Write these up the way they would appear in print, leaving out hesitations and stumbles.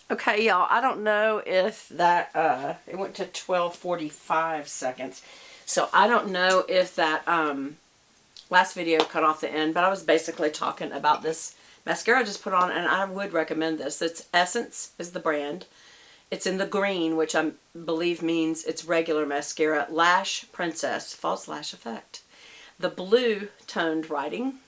Okay, y'all, I don't know if that, it went to 12:45 seconds. So I don't know if that, last video cut off the end, but I was basically talking about this mascara I just put on, and I would recommend this. It's Essence is the brand. It's in the green, which I believe means it's regular mascara. Lash Princess, False Lash Effect. The blue toned writing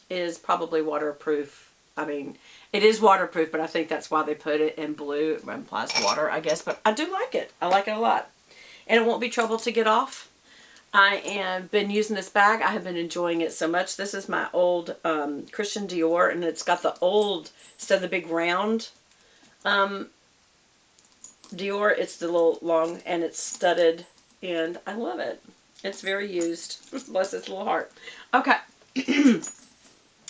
is probably waterproof. I mean, it is waterproof, but I think that's why they put it in blue. It implies water, I guess, but I do like it. I like it a lot. And it won't be trouble to get off. I have been using this bag. I have been enjoying it so much. This is my old Christian Dior, and it's got the old, instead of the big round Dior, it's the little long, and it's studded, and I love it. It's very used. Bless its little heart. Okay.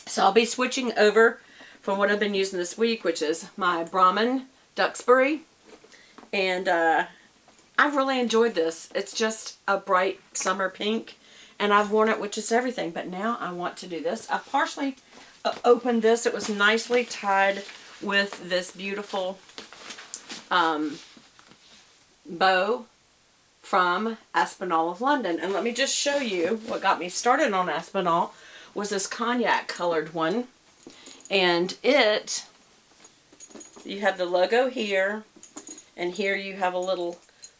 So I'll be switching over from what I've been using this week, which is my Brahmin Duxbury. And I've really enjoyed this. It's just a bright summer pink, and I've worn it with just everything. But now I want to do this. I partially opened this. It was nicely tied with this beautiful bow from Aspinal of London. And let me just show you what got me started on Aspinal was this cognac colored one. And you have the logo here, and here you have a little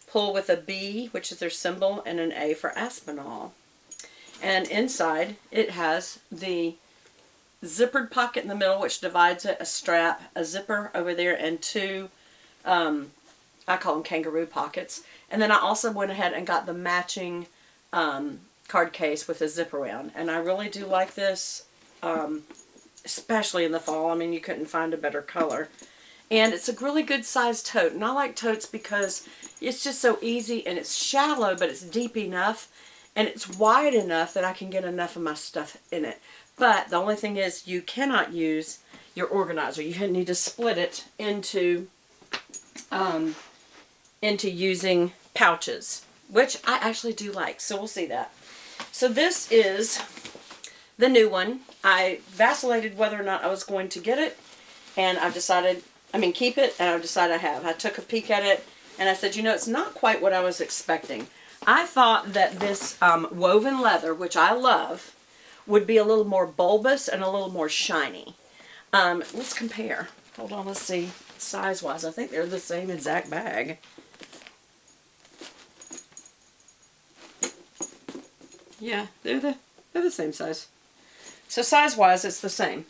pull with a B, which is their symbol, and an A for Aspinal. And inside it has the zippered pocket in the middle, which divides it, a strap, a zipper over there, and two, I call them kangaroo pockets. And then I also went ahead and got the matching card case with a zip around. And I really do like this, especially in the fall. I mean, you couldn't find a better color. And it's a really good sized tote. And I like totes because it's just so easy, and it's shallow, but it's deep enough, and it's wide enough that I can get enough of my stuff in it. But the only thing is, you cannot use your organizer. You need to split it into using pouches, which I actually do like. So we'll see that. So this is the new one. I vacillated whether or not I was going to get it, and I've decided, keep it, and I've decided I have. I took a peek at it, and I said, you know, it's not quite what I was expecting. I thought that this woven leather, which I love, would be a little more bulbous and a little more shiny. Let's compare. Hold on, let's see. Size-wise, I think they're the same exact bag. Yeah, they're the same size. So size-wise, it's the same.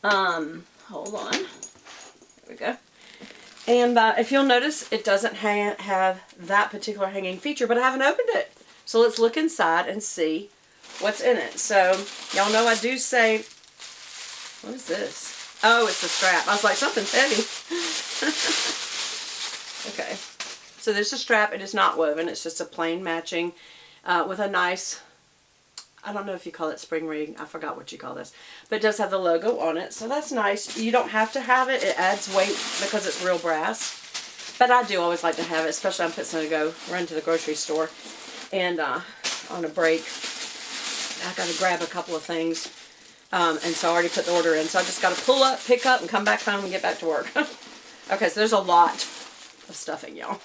Hold on. There we go. And if you'll notice, it doesn't have that particular hanging feature, but I haven't opened it. So let's look inside and see what's in it. So, y'all know I do say, what is this? Oh, it's the strap. I was like, something's heavy. Okay. So there's a strap. It is not woven. It's just a plain matching with a nice, I don't know if you call it spring ring. I forgot what you call this. But it does have the logo on it. So that's nice. You don't have to have it. It adds weight because it's real brass. But I do always like to have it, especially I'm fixing to go run to the grocery store. And on a break, I got to grab a couple of things. And so I already put the order in. So I just got to pull up, pick up, and come back home and get back to work. Okay, so there's a lot of stuffing, y'all.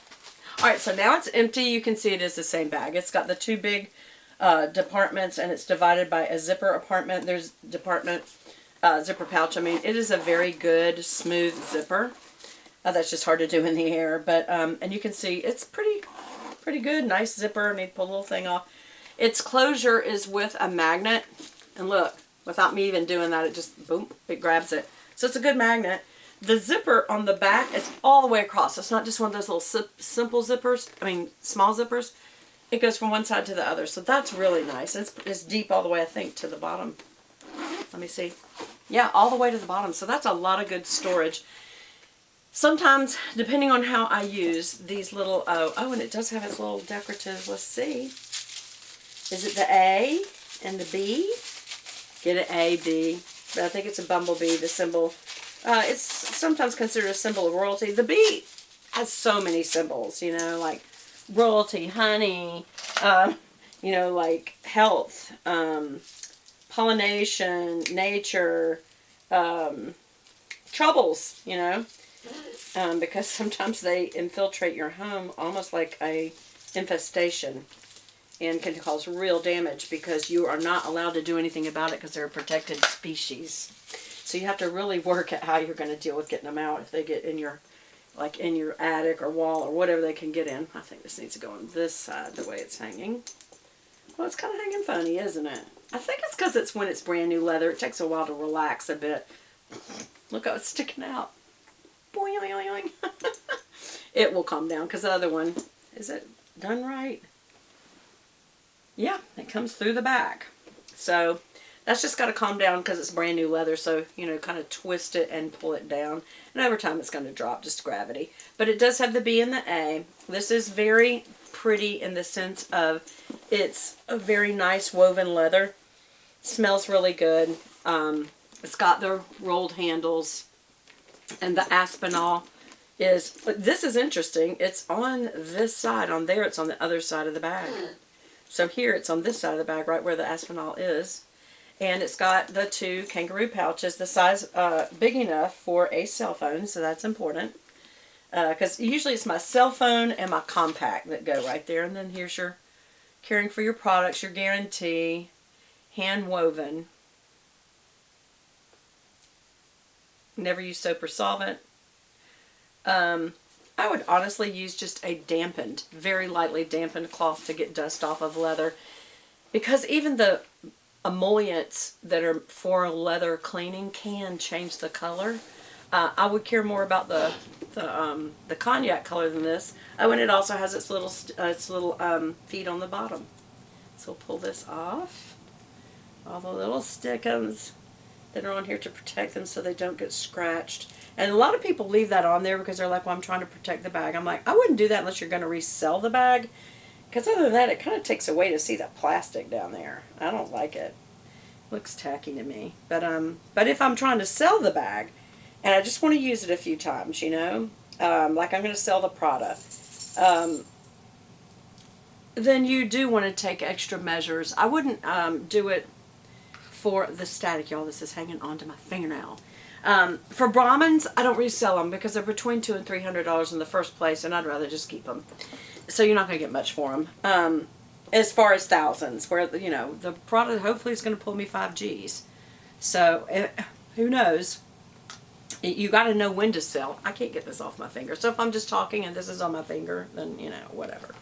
Alright, so now it's empty. You can see it is the same bag. It's got the two big departments, and it's divided by a zipper compartment. There's zipper pouch. It is a very good, smooth zipper. That's just hard to do in the air. But, and you can see it's pretty good. Nice zipper. I need to pull the little thing off. Its closure is with a magnet. And look. Without me even doing that, it just, boom, it grabs it. So it's a good magnet. The zipper on the back is all the way across. It's not just one of those little simple zippers, small zippers. It goes from one side to the other. So that's really nice. It's deep all the way, I think, to the bottom. Let me see. Yeah, all the way to the bottom. So that's a lot of good storage. Sometimes, depending on how I use these little, and it does have its little decorative, let's see. Is it the A and the B? Get an A, B, but I think it's a bumblebee, the symbol. It's sometimes considered a symbol of royalty. The bee has so many symbols, you know, like royalty, honey, you know, like health, pollination, nature, troubles, you know. because sometimes they infiltrate your home almost like a infestation and can cause real damage because you are not allowed to do anything about it because they're a protected species. So you have to really work at how you're going to deal with getting them out if they get in your, like in your attic or wall or whatever they can get in. I think this needs to go on this side the way it's hanging. Well, it's kind of hanging funny, isn't it? I think it's because it's when it's brand new leather. It takes a while to relax a bit. Look how it's sticking out. Boing, boing, boing. It will calm down because the other one, is it done right? Yeah, it comes through the back. So that's just got to calm down because it's brand new leather. So, you know, kind of twist it and pull it down. And over time it's going to drop, just gravity. But it does have the B and the A. This is very pretty in the sense of it's a very nice woven leather. Smells really good. It's got the rolled handles. And the Aspinal is, this is interesting. It's on this side. On there, it's on the other side of the bag. So here, it's on this side of the bag, right where the Aspinal is. And it's got the 2 kangaroo pouches, the size big enough for a cell phone, so that's important. Because usually it's my cell phone and my compact that go right there. And then here's your caring for your products, your guarantee, hand woven. Never use soap or solvent. I would honestly use just a dampened, very lightly dampened cloth to get dust off of leather. Because even the emollients that are for leather cleaning can change the color. I would care more about the cognac color than this. Oh, and it also has its little feet on the bottom. So we'll pull this off. All the little stick-ums that are on here to protect them so they don't get scratched. And a lot of people leave that on there because they're like, well, I'm trying to protect the bag. I'm like, I wouldn't do that unless you're going to resell the bag. Because other than that, it kind of takes away to see the plastic down there. I don't like it. Looks tacky to me. But if I'm trying to sell the bag, and I just want to use it a few times, you know, like I'm going to sell the Prada, then you do want to take extra measures. I wouldn't do it for the static, y'all. This is hanging onto my fingernail. For Brahmins, I don't resell them because they're between $200 and $300 in the first place, and I'd rather just keep them. So you're not going to get much for them. As far as thousands, where, you know, the product hopefully is going to pull me 5 Gs. So, who knows? You got to know when to sell. I can't get this off my finger. So if I'm just talking and this is on my finger, then, you know, whatever.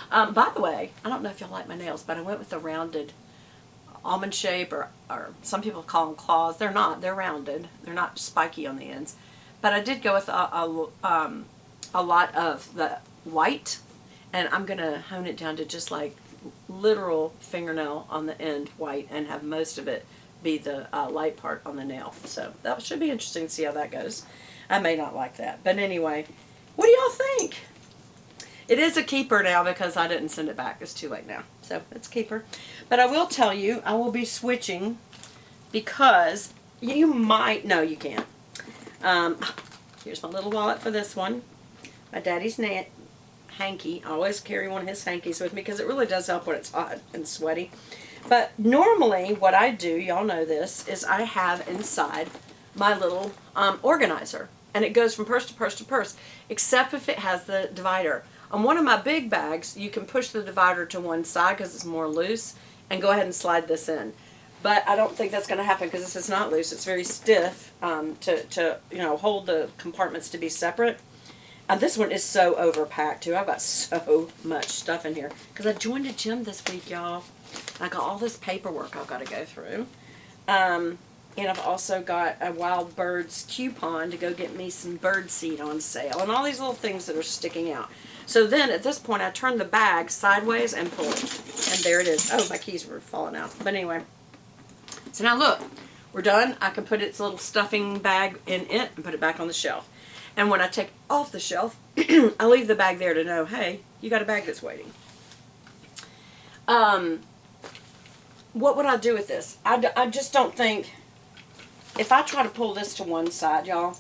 By the way, I don't know if y'all like my nails, but I went with the rounded almond shape, or some people call them claws. They're not. They're rounded. They're not spiky on the ends. But I did go with a lot of the white, and I'm going to hone it down to just like literal fingernail on the end white and have most of it be the light part on the nail. So that should be interesting to see how that goes. I may not like that. But anyway, what do y'all think? It is a keeper now because I didn't send it back. It's too late now. So it's a keeper. But I will tell you, I will be switching because you might, no you can't. Here's my little wallet for this one. My daddy's hanky. I always carry one of his hankies with me because it really does help when it's hot and sweaty. But normally what I do, y'all know this, is I have inside my little organizer. And it goes from purse to purse to purse, except if it has the divider. On one of my big bags, you can push the divider to one side because it's more loose and go ahead and slide this in. But I don't think that's going to happen because this is not loose. It's very stiff to you know, hold the compartments to be separate. And this one is so overpacked too. I've got so much stuff in here because I joined a gym this week, y'all. I got all this paperwork I've got to go through. And I've also got a Wild Birds coupon to go get me some bird seed on sale. And all these little things that are sticking out. So then at this point I turn the bag sideways and pull it. And there it is. Oh, my keys were falling out. But anyway. So now look. We're done. I can put its little stuffing bag in it and put it back on the shelf. And when I take it off the shelf, I leave the bag there to know, hey, you got a bag that's waiting. What would I do with this? I just don't think, if I try to pull this to one side, y'all,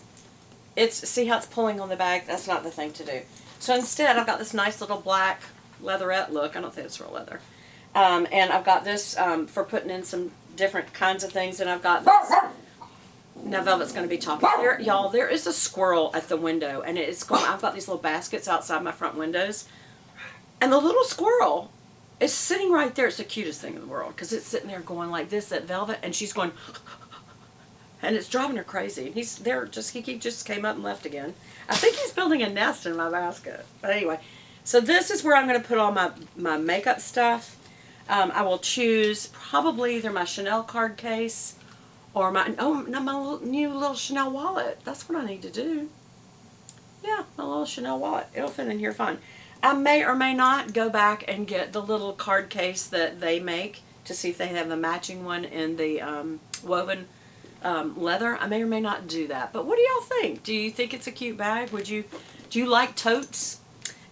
see how it's pulling on the bag? That's not the thing to do. So instead, I've got this nice little black leatherette look. I don't think it's real leather. And I've got this for putting in some different kinds of things. And I've got this Now Velvet's going to be talking. There, y'all, there is a squirrel at the window, and it's going. I've got these little baskets outside my front windows, and the little squirrel is sitting right there. It's the cutest thing in the world because it's sitting there going like this at Velvet, and she's going, and it's driving her crazy. And he's there. He just came up and left again. I think he's building a nest in my basket. But anyway, so this is where I'm going to put all my makeup stuff. I will choose probably either my Chanel card case. Or my new little Chanel wallet. That's what I need to do. Yeah, my little Chanel wallet. It'll fit in here fine. I may or may not go back and get the little card case that they make to see if they have a matching one in the woven leather. I may or may not do that. But what do y'all think? Do you think it's a cute bag? Do you like totes?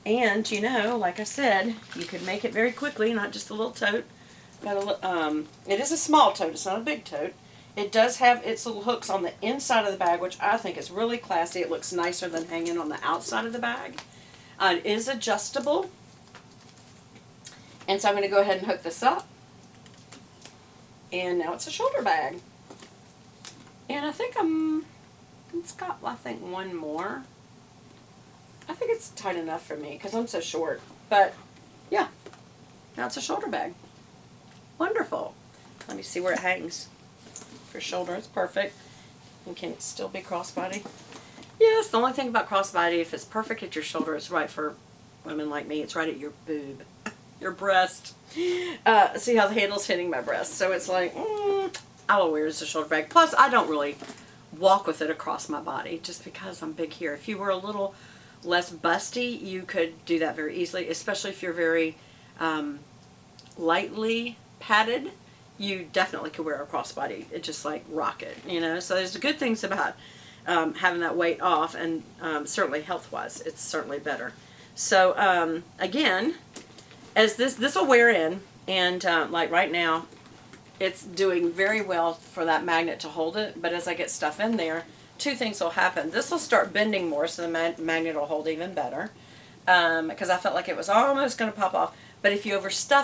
And, you know, like I said, you could make it very quickly, not just a little tote. It is a small tote. It's not a big tote. It does have its little hooks on the inside of the bag, which I think is really classy. It looks nicer than hanging on the outside of the bag. It is adjustable. And so I'm going to go ahead and hook this up. And now it's a shoulder bag. And I think it's got, I think, one more. I think it's tight enough for me because I'm so short. But, yeah. Now it's a shoulder bag. Wonderful. Let me see where it hangs. For shoulder, it's perfect. And can it still be crossbody? Yes, the only thing about crossbody, if it's perfect at your shoulder, it's right for women like me. It's right at your boob, your breast. See how the handle's hitting my breast. So it's like, I will wear it as a shoulder bag. Plus, I don't really walk with it across my body just because I'm big here. If you were a little less busty, you could do that very easily, especially if you're very lightly padded. You definitely could wear a crossbody. It just like rock it, you know. So there's good things about having that weight off, and certainly health-wise, it's certainly better. So again, as this will wear in, and like right now, it's doing very well for that magnet to hold it. But as I get stuff in there, two things will happen. This will start bending more, so the magnet will hold even better. Because I felt like it was almost going to pop off. But if you overstuff